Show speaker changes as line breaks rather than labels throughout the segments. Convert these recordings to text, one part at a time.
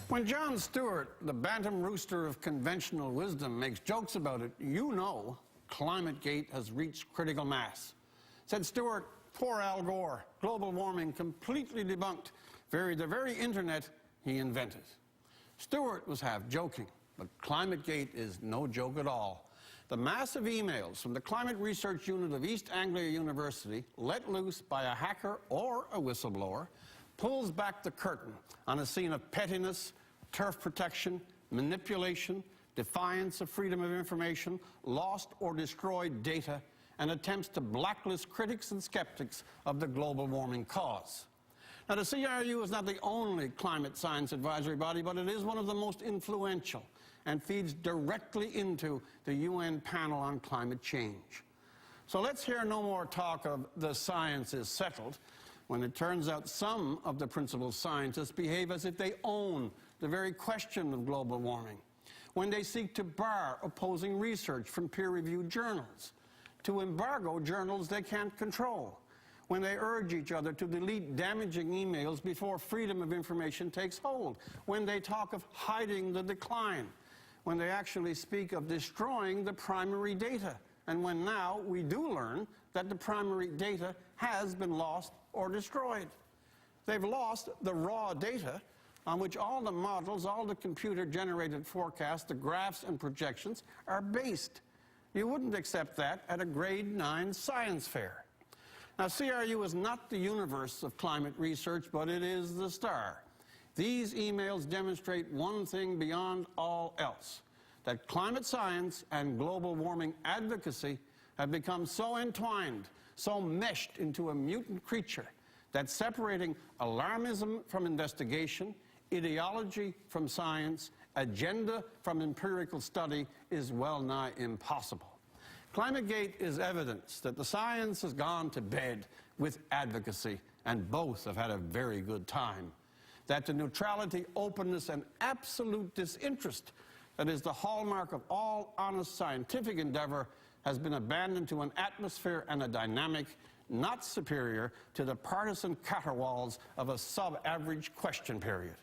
When Jon Stewart, the bantam rooster of conventional wisdom, makes jokes about it, you know Climategate has reached critical mass. Said Stewart, poor Al Gore, global warming completely debunked, the very internet he invented. Stewart was half joking, but Climategate is no joke at all. The massive emails from the Climate Research Unit of East Anglia University, let loose by a hacker or a whistleblower, pulls back the curtain on a scene of pettiness, turf protection, manipulation, defiance of freedom of information, lost or destroyed data, and attempts to blacklist critics and skeptics of the global warming cause. Now, the CRU is not the only climate science advisory body, but it is one of the most influential and feeds directly into the UN panel on climate change. So let's hear no more talk of the science is settled, when it turns out some of the principal scientists behave as if they own the very question of global warming, when they seek to bar opposing research from peer-reviewed journals, to embargo journals they can't control, when they urge each other to delete damaging emails before freedom of information takes hold, when they talk of hiding the decline, when they actually speak of destroying the primary data, and when now we do learn that the primary data has been lost or destroyed. They've lost the raw data on which all the models, all the computer-generated forecasts, the graphs and projections are based. You wouldn't accept that at a grade 9 science fair. Now, CRU is not the universe of climate research, but it is the star. These emails demonstrate one thing beyond all else, that climate science and global warming advocacy have become so entwined, so meshed into a mutant creature, that separating alarmism from investigation, ideology from science, agenda from empirical study is well nigh impossible. Climategate is evidence that the science has gone to bed with advocacy, and both have had a very good time. That the neutrality, openness, and absolute disinterest that is the hallmark of all honest scientific endeavor has been abandoned to an atmosphere and a dynamic not superior to the partisan caterwauls of a sub-average question period.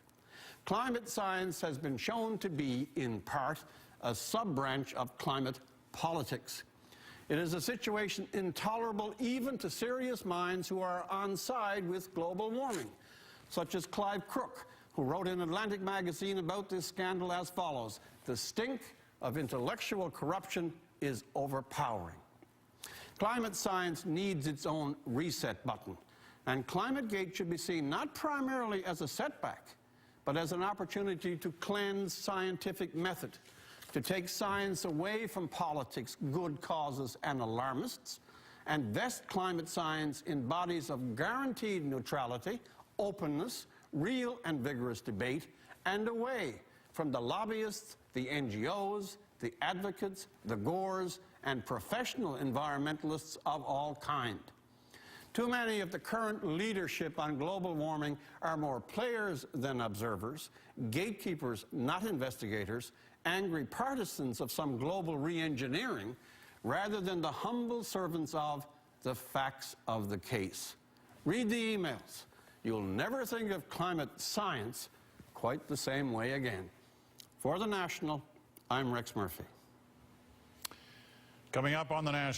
Climate science has been shown to be, in part, a sub-branch of climate politics. It is a situation intolerable even to serious minds who are on side with global warming, such as Clive Crook, who wrote in Atlantic magazine about this scandal as follows: "The stink of intellectual corruption is overpowering." Climate science needs its own reset button, and Climategate should be seen not primarily as a setback, but as an opportunity to cleanse scientific method, to take science away from politics, good causes, and alarmists, and vest climate science in bodies of guaranteed neutrality, openness, real and vigorous debate, and away from the lobbyists, the NGOs, the advocates, the Gores, and professional environmentalists of all kind. Too many of the current leadership on global warming are more players than observers, gatekeepers, not investigators, angry partisans of some global re-engineering, rather than the humble servants of the facts of the case. Read the emails. You'll never think of climate science quite the same way again. For The National, I'm Rex Murphy.
Coming up on The National.